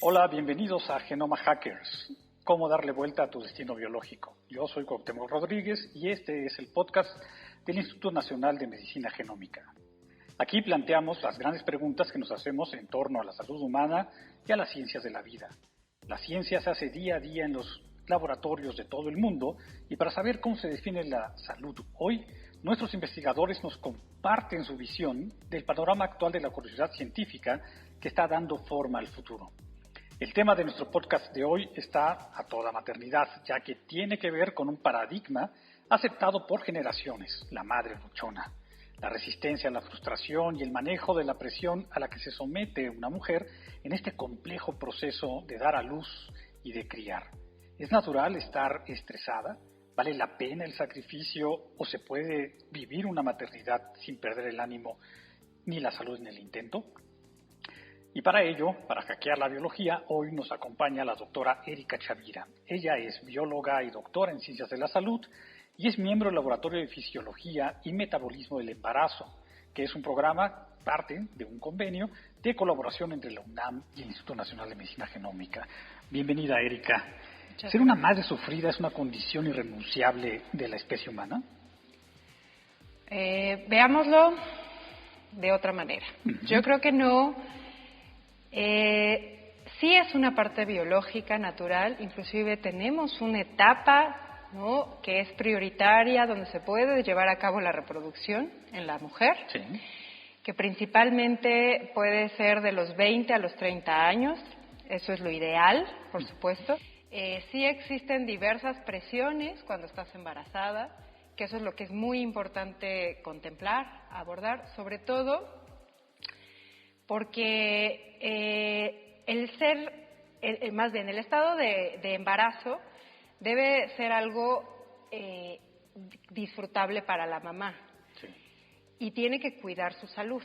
Hola, bienvenidos a Genoma Hackers. ¿Cómo darle vuelta a tu destino biológico? Yo soy Cuauhtémoc Rodríguez y este es el podcast del Instituto Nacional de Medicina Genómica. Aquí planteamos las grandes preguntas que nos hacemos en torno a la salud humana y a las ciencias de la vida. La ciencia se hace día a día en los laboratorios de todo el mundo y para saber cómo se define la salud hoy, nuestros investigadores nos comparten su visión del panorama actual de la curiosidad científica que está dando forma al futuro. El tema de nuestro podcast de hoy está a toda maternidad, ya que tiene que ver con un paradigma aceptado por generaciones, la madre luchona. La resistencia a la frustración y el manejo de la presión a la que se somete una mujer en este complejo proceso de dar a luz y de criar. ¿Es natural estar estresada? ¿Vale la pena el sacrificio o se puede vivir una maternidad sin perder el ánimo ni la salud en el intento? Y para ello, para hackear la biología, hoy nos acompaña la doctora Erika Chavira. Ella es bióloga y doctora en ciencias de la salud y es miembro del Laboratorio de Fisiología y Metabolismo del Embarazo, que es un programa, parte de un convenio de colaboración entre la UNAM y el Instituto Nacional de Medicina Genómica. Bienvenida, Erika. ¿Ser una madre sufrida es una condición irrenunciable de la especie humana? Veámoslo de otra manera. Yo creo que no. Sí es una parte biológica, natural, inclusive tenemos una etapa, ¿no?, que es prioritaria, donde se puede llevar a cabo la reproducción en la mujer, Sí. que principalmente puede ser de los 20 a los 30 años, eso es lo ideal, por supuesto. Sí existen diversas presiones cuando estás embarazada, que eso es lo que es muy importante contemplar, abordar, sobre todo porque el estado de embarazo debe ser algo disfrutable para la mamá, Sí. y tiene que cuidar su salud.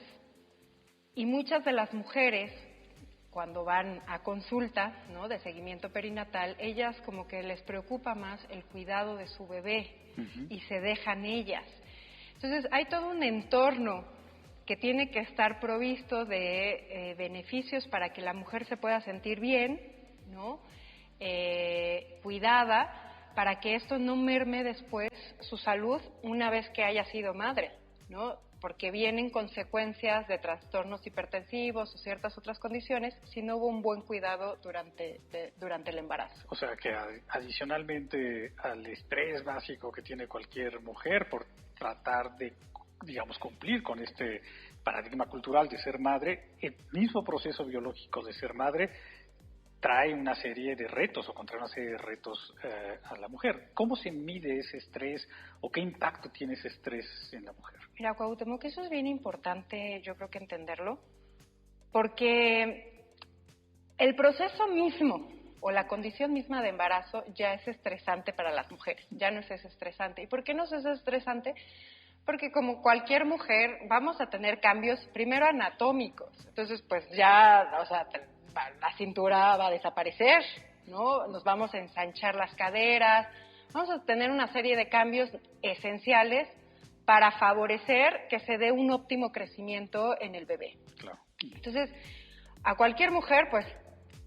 Y muchas de las mujeres, cuando van a consulta, ¿no?, de seguimiento perinatal, ellas como que les preocupa más el cuidado de su bebé y se dejan ellas. Entonces hay todo un entorno que tiene que estar provisto de beneficios para que la mujer se pueda sentir bien, ¿no?, cuidada, para que esto no merme después su salud una vez que haya sido madre, ¿no?, porque vienen consecuencias de trastornos hipertensivos o ciertas otras condiciones si no hubo un buen cuidado durante el embarazo. O sea que adicionalmente al estrés básico que tiene cualquier mujer por tratar de, digamos, cumplir con este paradigma cultural de ser madre, el mismo proceso biológico de ser madre trae una serie de retos o contrae una serie de retos a la mujer. ¿Cómo se mide ese estrés o qué impacto tiene ese estrés en la mujer? Mira, Cuauhtémoc, eso es bien importante, yo creo que entenderlo, porque el proceso mismo o la condición misma de embarazo ya es estresante para las mujeres, ya no es estresante. ¿Y por qué no es estresante? Porque como cualquier mujer vamos a tener cambios primero anatómicos, entonces pues ya, o sea, la cintura va a desaparecer, ¿no? Nos vamos a ensanchar las caderas, vamos a tener una serie de cambios esenciales para favorecer que se dé un óptimo crecimiento en el bebé. Claro. Entonces, a cualquier mujer, pues,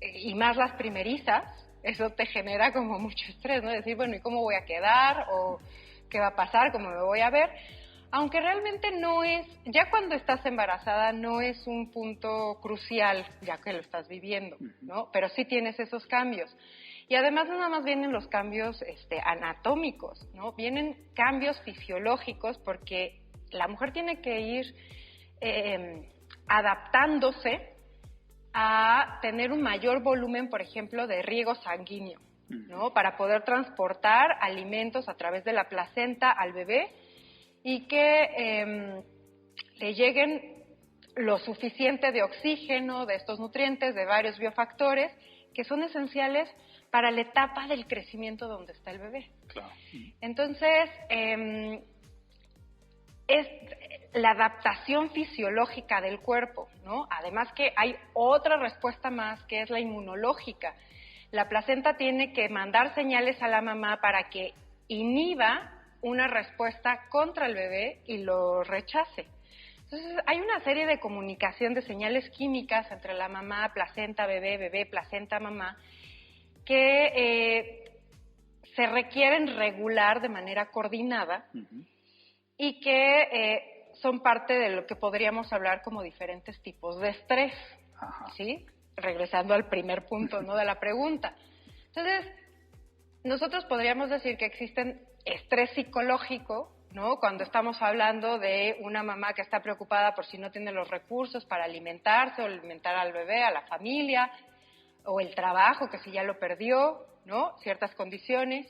y más las primerizas, eso te genera como mucho estrés, ¿no? Decir, bueno, ¿y cómo voy a quedar? ¿O qué va a pasar? ¿Cómo me voy a ver? Aunque realmente no es, ya cuando estás embarazada no es un punto crucial, ya que lo estás viviendo, ¿no? Pero sí tienes esos cambios. Y además no nada más vienen los cambios anatómicos, ¿no? Vienen cambios fisiológicos porque la mujer tiene que ir adaptándose a tener un mayor volumen, por ejemplo, de riego sanguíneo, ¿no?, para poder transportar alimentos a través de la placenta al bebé y que le lleguen lo suficiente de oxígeno, de estos nutrientes, de varios biofactores que son esenciales para la etapa del crecimiento donde está el bebé. Claro. Entonces, es la adaptación fisiológica del cuerpo, ¿no? Además que hay otra respuesta más, que es la inmunológica. La placenta tiene que mandar señales a la mamá para que inhiba una respuesta contra el bebé y lo rechace. Entonces, hay una serie de comunicación de señales químicas entre la mamá, placenta, bebé, bebé, placenta, mamá, que se requieren regular de manera coordinada y que son parte de lo que podríamos hablar como diferentes tipos de estrés, ¿sí? Regresando al primer punto, ¿no?, de la pregunta. Entonces, nosotros podríamos decir que existen estrés psicológico, ¿no?, cuando estamos hablando de una mamá que está preocupada por si no tiene los recursos para alimentarse o alimentar al bebé, a la familia, o el trabajo, que si ya lo perdió, ¿no?, ciertas condiciones,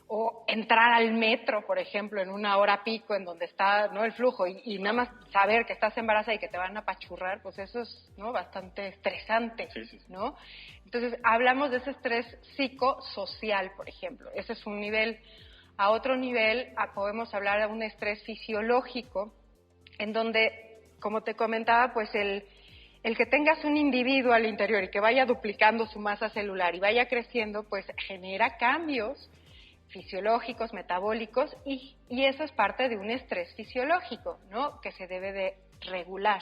o entrar al metro, por ejemplo, en una hora pico en donde está, ¿no?, el flujo y nada más saber que estás embarazada y que te van a apachurrar, pues eso es, ¿no?, bastante estresante, ¿no? Entonces, hablamos de ese estrés psicosocial, por ejemplo. Ese es un nivel. A otro nivel, podemos hablar de un estrés fisiológico, en donde, como te comentaba, pues el que tengas un individuo al interior y que vaya duplicando su masa celular y vaya creciendo, pues genera cambios fisiológicos, metabólicos, y eso es parte de un estrés fisiológico, ¿no?, que se debe de regular.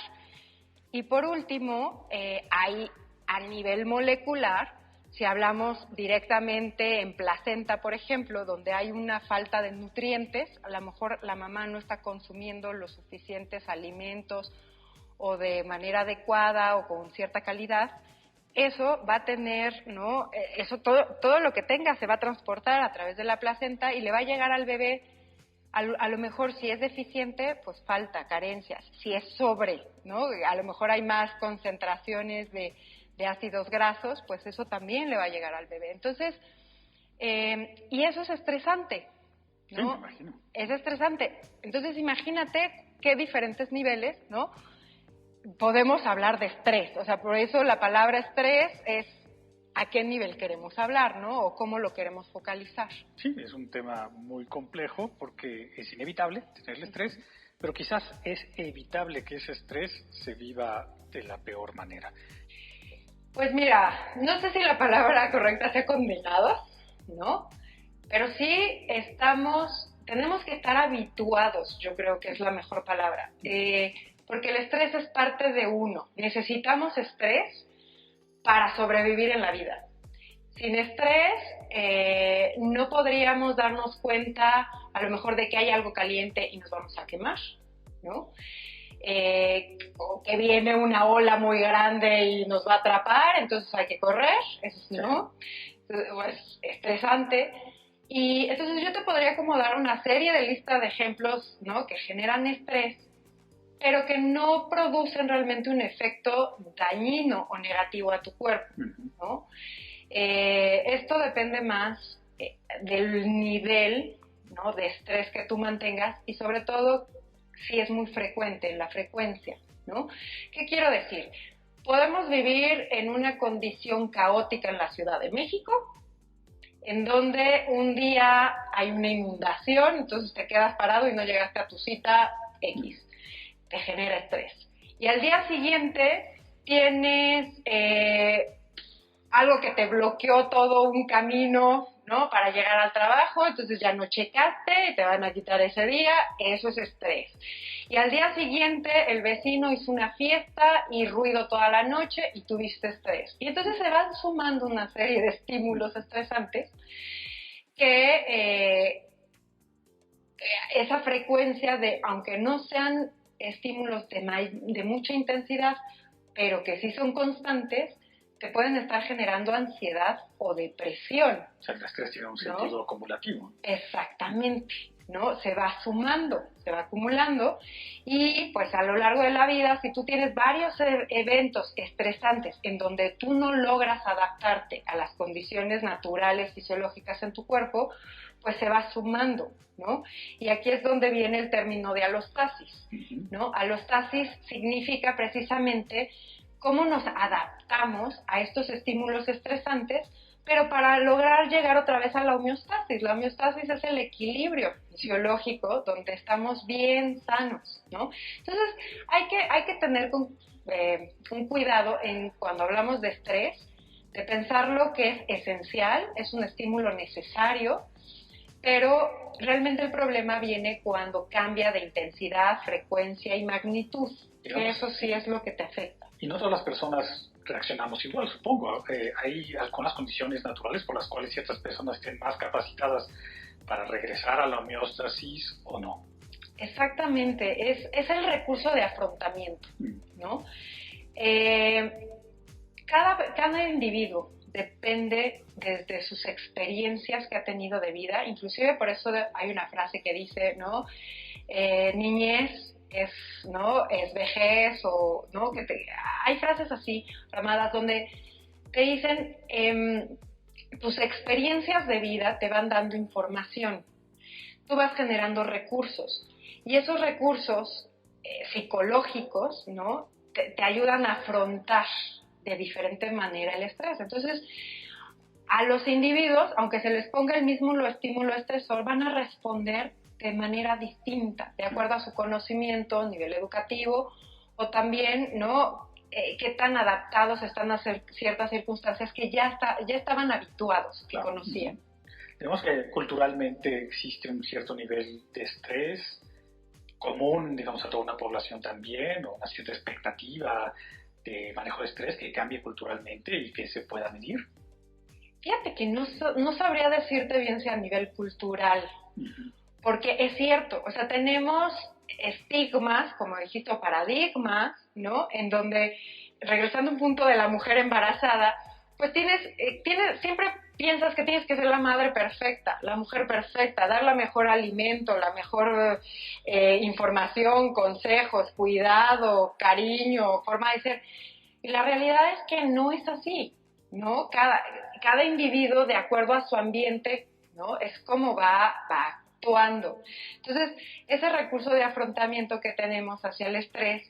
Y por último, hay a nivel molecular, si hablamos directamente en placenta, por ejemplo, donde hay una falta de nutrientes, a lo mejor la mamá no está consumiendo los suficientes alimentos o de manera adecuada o con cierta calidad, eso va a tener, ¿no?, eso todo lo que tenga se va a transportar a través de la placenta y le va a llegar al bebé. A lo mejor si es deficiente, pues falta, carencias. Si es sobre, ¿no?, a lo mejor hay más concentraciones de ácidos grasos, pues eso también le va a llegar al bebé. Entonces, y eso es estresante, ¿no? Sí, me imagino. Es estresante. Entonces, imagínate qué diferentes niveles, ¿no?, podemos hablar de estrés. O sea, por eso la palabra estrés es a qué nivel queremos hablar, ¿no?, o cómo lo queremos focalizar. Sí, es un tema muy complejo porque es inevitable tener el estrés, pero quizás es evitable que ese estrés se viva de la peor manera. Pues mira, no sé si la palabra correcta sea condenados, ¿no? Pero sí tenemos que estar habituados, yo creo que es la mejor palabra, porque el estrés es parte de uno. Necesitamos estrés para sobrevivir en la vida. Sin estrés no podríamos darnos cuenta a lo mejor de que hay algo caliente y nos vamos a quemar, ¿no? O que viene una ola muy grande y nos va a atrapar, entonces hay que correr, eso ¿no? Es estresante. Y entonces yo te podría como dar una serie de lista de ejemplos, ¿no?, que generan estrés, pero que no producen realmente un efecto dañino o negativo a tu cuerpo, ¿no? Esto depende más del nivel, ¿no?, de estrés que tú mantengas y sobre todo si es muy frecuente, la frecuencia, ¿no? ¿Qué quiero decir? Podemos vivir en una condición caótica en la Ciudad de México, en donde un día hay una inundación, entonces te quedas parado y no llegaste a tu cita X. Te genera estrés. Y al día siguiente tienes algo que te bloqueó todo un camino, ¿no?, para llegar al trabajo, entonces ya no checaste y te van a quitar ese día, eso es estrés. Y al día siguiente el vecino hizo una fiesta y ruido toda la noche y tuviste estrés. Y entonces se van sumando una serie de estímulos estresantes que esa frecuencia de, aunque no sean estímulos de mucha intensidad, pero que sí son constantes, te pueden estar generando ansiedad o depresión. O sea, el estrés tiene un sentido acumulativo. Exactamente, ¿no? Se va sumando, se va acumulando y pues a lo largo de la vida, si tú tienes varios eventos estresantes en donde tú no logras adaptarte a las condiciones naturales, fisiológicas en tu cuerpo, pues se va sumando, ¿no? Y aquí es donde viene el término de alostasis, ¿no? Alostasis significa precisamente cómo nos adaptamos a estos estímulos estresantes, pero para lograr llegar otra vez a la homeostasis. La homeostasis es el equilibrio fisiológico donde estamos bien sanos, ¿no? Entonces, hay que tener un cuidado cuando hablamos de estrés, de pensar lo que es esencial, es un estímulo necesario, pero realmente el problema viene cuando cambia de intensidad, frecuencia y magnitud. Digamos, eso sí es lo que te afecta. Y no todas las personas reaccionamos igual, supongo. Hay algunas condiciones naturales por las cuales ciertas personas estén más capacitadas para regresar a la homeostasis o no. Exactamente, es el recurso de afrontamiento, ¿no? Cada individuo depende desde sus experiencias que ha tenido de vida, inclusive por eso hay una frase que dice, ¿no? Niñez es vejez, o ¿no? Hay frases así, ramadas, donde te dicen tus experiencias de vida te van dando información, tú vas generando recursos, y esos recursos psicológicos, ¿no? te ayudan a afrontar de diferente manera el estrés. Entonces, a los individuos, aunque se les ponga el mismo estímulo estresor, van a responder de manera distinta, de acuerdo a su conocimiento, nivel educativo, o también, ¿no? Qué tan adaptados están a ciertas circunstancias que ya estaban habituados, que conocían. Digamos que culturalmente existe un cierto nivel de estrés común, digamos, a toda una población también, o una cierta expectativa de manejo de estrés que cambie culturalmente y que se pueda medir. Fíjate que no sabría decirte bien si a nivel cultural, porque es cierto, o sea, tenemos estigmas, como dijiste, o paradigmas, ¿no? En donde, regresando a un punto de la mujer embarazada, pues siempre piensas que tienes que ser la madre perfecta, la mujer perfecta, dar la mejor alimento, la mejor información, consejos, cuidado, cariño, forma de ser. Y la realidad es que no es así, ¿no? Cada individuo, de acuerdo a su ambiente, ¿no? Es como va actuando. Entonces, ese recurso de afrontamiento que tenemos hacia el estrés,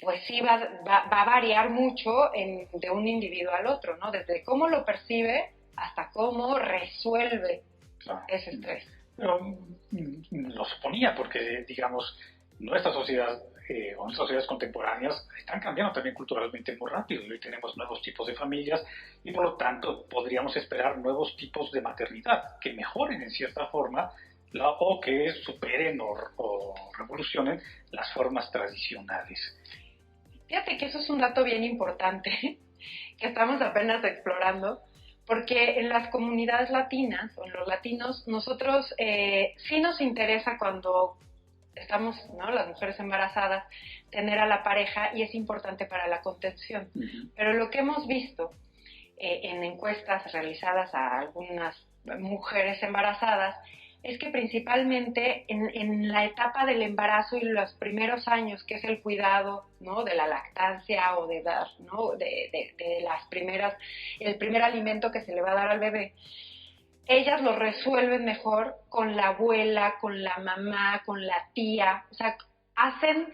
pues sí va a variar mucho de un individuo al otro, ¿no? Desde cómo lo percibe hasta cómo resuelve ese estrés. Pero lo suponía porque, digamos, nuestra sociedad o nuestras sociedades contemporáneas están cambiando también culturalmente muy rápido. Hoy tenemos nuevos tipos de familias y por lo tanto podríamos esperar nuevos tipos de maternidad que mejoren en cierta forma o que superen o revolucionen las formas tradicionales. Fíjate que eso es un dato bien importante que estamos apenas explorando, porque en las comunidades latinas o en los latinos, nosotros sí nos interesa cuando estamos, ¿no? Las mujeres embarazadas, tener a la pareja, y es importante para la contención. Pero lo que hemos visto en encuestas realizadas a algunas mujeres embarazadas es que principalmente en la etapa del embarazo y los primeros años, que es el cuidado, ¿no? De la lactancia o de dar, ¿no? de las primeras, el primer alimento que se le va a dar al bebé, ellas lo resuelven mejor con la abuela, con la mamá, con la tía. O sea, hacen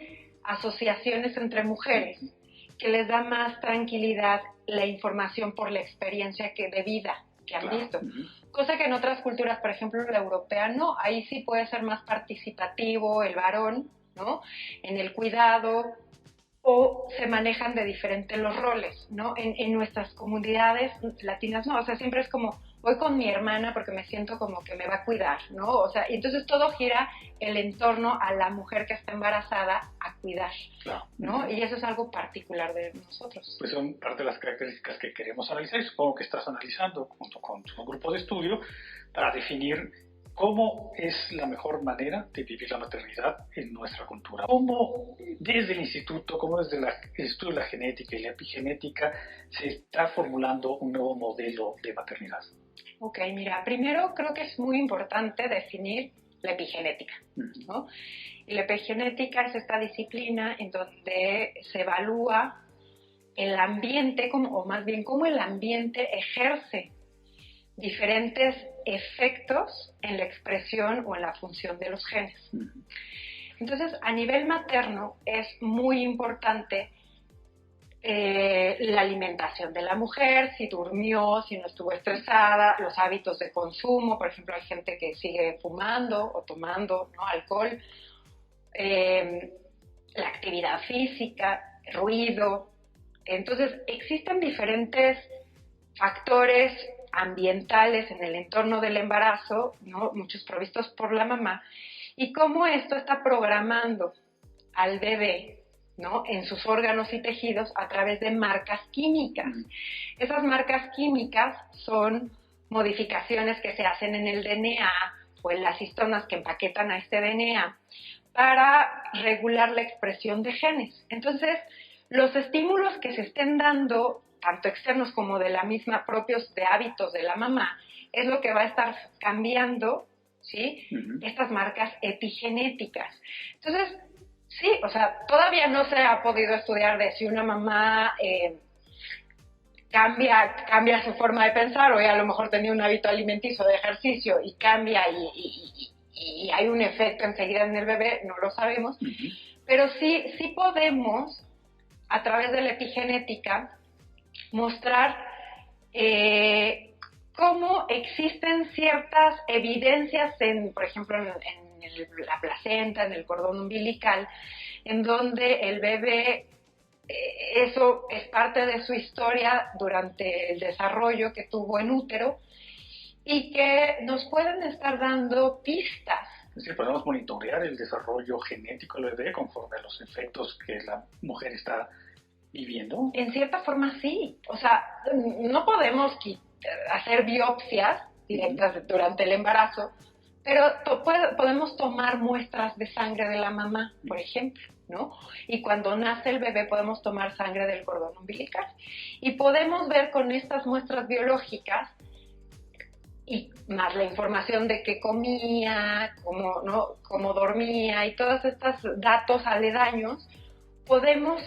asociaciones entre mujeres que les da más tranquilidad la información por la experiencia de vida que han visto. Cosa que en otras culturas, por ejemplo la europea, no. Ahí sí puede ser más participativo el varón, ¿no? En el cuidado, o se manejan de diferente los roles, ¿no? En nuestras comunidades latinas no, o sea, siempre es como, voy con mi hermana porque me siento como que me va a cuidar, ¿no? O sea, y entonces todo gira en torno a la mujer que está embarazada a cuidar, ¿no? Y eso es algo particular de nosotros. Pues son parte de las características que queremos analizar y supongo que estás analizando junto con tu grupo de estudio para definir cómo es la mejor manera de vivir la maternidad en nuestra cultura. Cómo desde el instituto, cómo desde el estudio de la genética y la epigenética se está formulando un nuevo modelo de maternidad. Ok, mira, primero creo que es muy importante definir la epigenética, ¿no? Y la epigenética es esta disciplina en donde se evalúa el ambiente, o más bien cómo el ambiente ejerce diferentes efectos en la expresión o en la función de los genes. Entonces, a nivel materno es muy importante la alimentación de la mujer, si durmió, si no estuvo estresada, los hábitos de consumo. Por ejemplo, hay gente que sigue fumando o tomando, ¿no? Alcohol, la actividad física, ruido. Entonces, existen diferentes factores ambientales en el entorno del embarazo, ¿no? Muchos provistos por la mamá, y cómo esto está programando al bebé, ¿no? En sus órganos y tejidos a través de marcas químicas. Esas marcas químicas son modificaciones que se hacen en el DNA o en las histonas que empaquetan a este DNA para regular la expresión de genes. Entonces, los estímulos que se estén dando, tanto externos como de la misma, propios de hábitos de la mamá, es lo que va a estar cambiando, ¿sí? Estas marcas epigenéticas. Entonces, sí, o sea, todavía no se ha podido estudiar de si una mamá cambia su forma de pensar, o ya a lo mejor tenía un hábito alimenticio de ejercicio y cambia y hay un efecto enseguida en el bebé, no lo sabemos, pero sí podemos, a través de la epigenética, mostrar cómo existen ciertas evidencias, por ejemplo, en la placenta, en el cordón umbilical, en donde el bebé, eso es parte de su historia durante el desarrollo que tuvo en útero, y que nos pueden estar dando pistas. Es decir, podemos monitorear el desarrollo genético del bebé conforme a los efectos que la mujer está viviendo. En cierta forma sí, o sea, no podemos hacer biopsias directas durante el embarazo, pero podemos tomar muestras de sangre de la mamá, por ejemplo, ¿no? Y cuando nace el bebé podemos tomar sangre del cordón umbilical y podemos ver con estas muestras biológicas y más la información de qué comía, cómo dormía y todos estos datos aledaños, podemos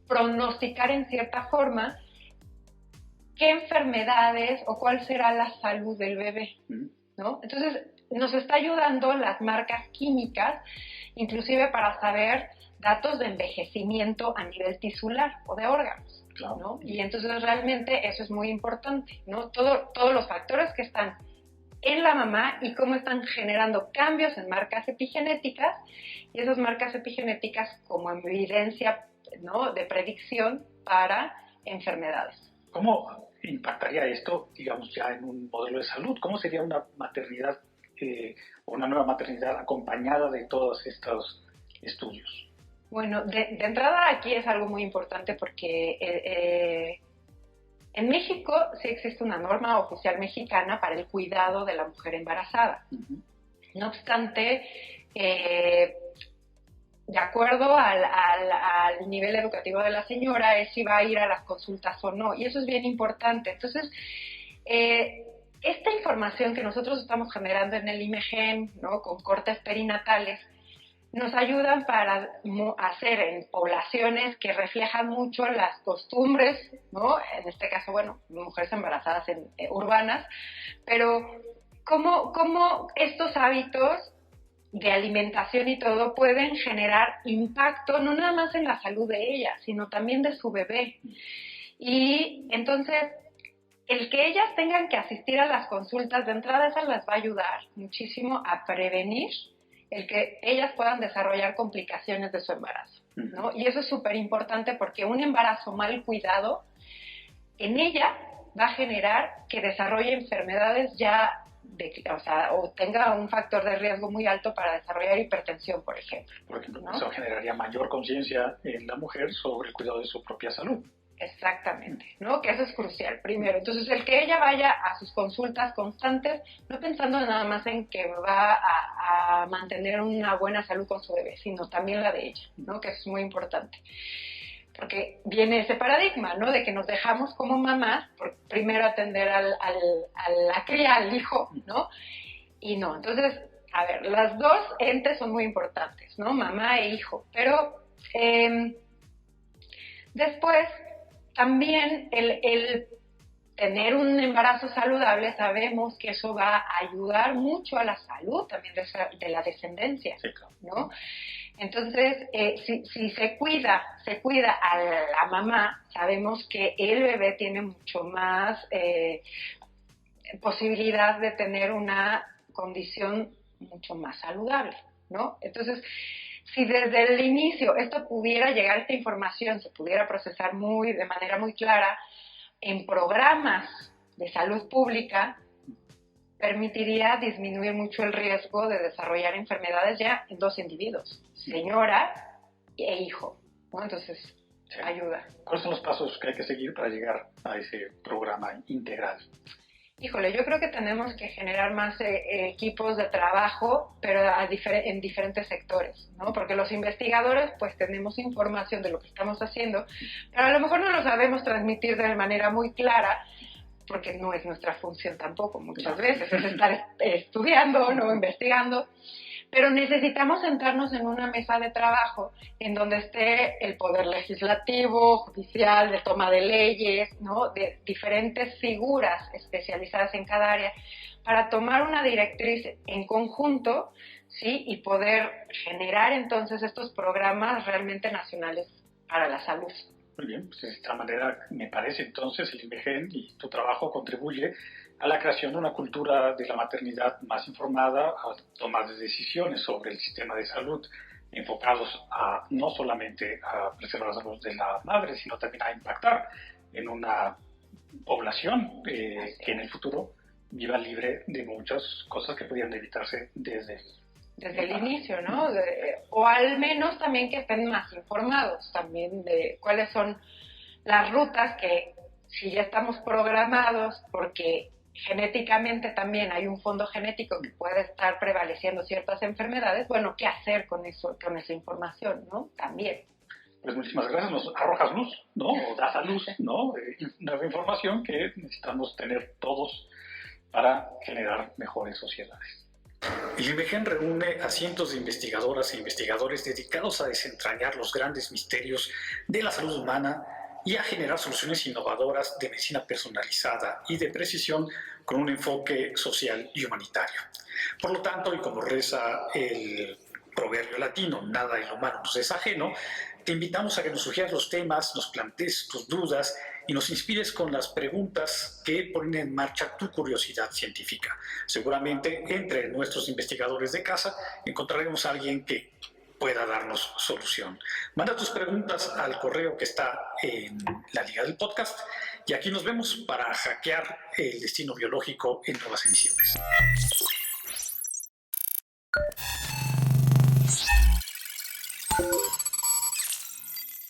pronosticar en cierta forma qué enfermedades o cuál será la salud del bebé, ¿no? Entonces, nos está ayudando las marcas químicas, inclusive para saber datos de envejecimiento a nivel tisular o de órganos, claro, ¿no? Y entonces realmente eso es muy importante, ¿no? Todos los factores que están en la mamá y cómo están generando cambios en marcas epigenéticas, y esas marcas epigenéticas como evidencia, ¿no?, de predicción para enfermedades. ¿Cómo impactaría esto, digamos, ya en un modelo de salud? ¿Cómo sería una maternidad o una nueva maternidad acompañada de todos estos estudios? Bueno, de entrada aquí es algo muy importante porque en México sí existe una norma oficial mexicana para el cuidado de la mujer embarazada. No obstante, de acuerdo al nivel educativo de la señora, es si va a ir a las consultas o no, y eso es bien importante. Entonces, esta información que nosotros estamos generando en el IMEGEN, ¿no?, con cortes perinatales, nos ayudan para hacer en poblaciones que reflejan mucho las costumbres, ¿no? En este caso, bueno, mujeres embarazadas urbanas, pero cómo estos hábitos de alimentación y todo pueden generar impacto no nada más en la salud de ella, sino también de su bebé. Y entonces, el que ellas tengan que asistir a las consultas, de entrada esa las va a ayudar muchísimo a prevenir el que ellas puedan desarrollar complicaciones de su embarazo, ¿no? Y eso es súper importante porque un embarazo mal cuidado en ella va a generar que desarrolle enfermedades ya, o tenga un factor de riesgo muy alto para desarrollar hipertensión, por ejemplo. Por ejemplo, ¿no? Eso generaría mayor conciencia en la mujer sobre el cuidado de su propia salud. Exactamente, ¿no? Que eso es crucial, primero. Entonces, el que ella vaya a sus consultas constantes, no pensando nada más en que va a mantener una buena salud con su bebé, sino también la de ella, ¿no? Que eso es muy importante. Porque viene ese paradigma, ¿no? De que nos dejamos como mamás, por primero atender a la cría, al hijo, ¿no? Y no, entonces, a ver, las dos entes son muy importantes, ¿no? Mamá e hijo, pero después también el tener un embarazo saludable, sabemos que eso va a ayudar mucho a la salud también de la descendencia, ¿no? Entonces, si se cuida a la mamá, sabemos que el bebé tiene mucho más posibilidad de tener una condición mucho más saludable, ¿no? Entonces, si desde el inicio esto pudiera llegar, esta información se pudiera procesar de manera muy clara, en programas de salud pública permitiría disminuir mucho el riesgo de desarrollar enfermedades ya en 2 individuos, señora e hijo, ¿no? Entonces, sí, ayuda. ¿Cuáles son los pasos que hay que seguir para llegar a ese programa integral? Híjole, yo creo que tenemos que generar más equipos de trabajo, pero en diferentes sectores, ¿no? Porque los investigadores, pues, tenemos información de lo que estamos haciendo, pero a lo mejor no lo sabemos transmitir de manera muy clara, porque no es nuestra función tampoco muchas veces, es estar estudiando, no investigando, pero necesitamos sentarnos en una mesa de trabajo en donde esté el poder legislativo, judicial, de toma de leyes, ¿no? De diferentes figuras especializadas en cada área, para tomar una directriz en conjunto, ¿sí? Y poder generar entonces estos programas realmente nacionales para la salud. Muy bien, pues de esta manera me parece entonces el INMEGEN y tu trabajo contribuye a la creación de una cultura de la maternidad más informada, a tomar decisiones sobre el sistema de salud enfocados a no solamente a preservar la salud de la madre, sino también a impactar en una población que en el futuro viva libre de muchas cosas que podrían evitarse desde el inicio, ¿no? O al menos también que estén más informados también de cuáles son las rutas que, si ya estamos programados, porque genéticamente también hay un fondo genético que puede estar prevaleciendo ciertas enfermedades, bueno, ¿qué hacer con eso, con esa información, ¿no? También. Pues muchísimas gracias, nos arrojas luz, ¿no? O das a luz, ¿no? Nueva información que necesitamos tener todos para generar mejores sociedades. El INMEGEN reúne a cientos de investigadoras e investigadores dedicados a desentrañar los grandes misterios de la salud humana y a generar soluciones innovadoras de medicina personalizada y de precisión con un enfoque social y humanitario. Por lo tanto, y como reza el proverbio latino, nada en lo humano nos es ajeno, te invitamos a que nos sugieras los temas, nos plantees tus dudas y nos inspires con las preguntas que ponen en marcha tu curiosidad científica. Seguramente entre nuestros investigadores de casa encontraremos a alguien que pueda darnos solución. Manda tus preguntas al correo que está en la liga del podcast y aquí nos vemos para hackear el destino biológico en nuevas emisiones.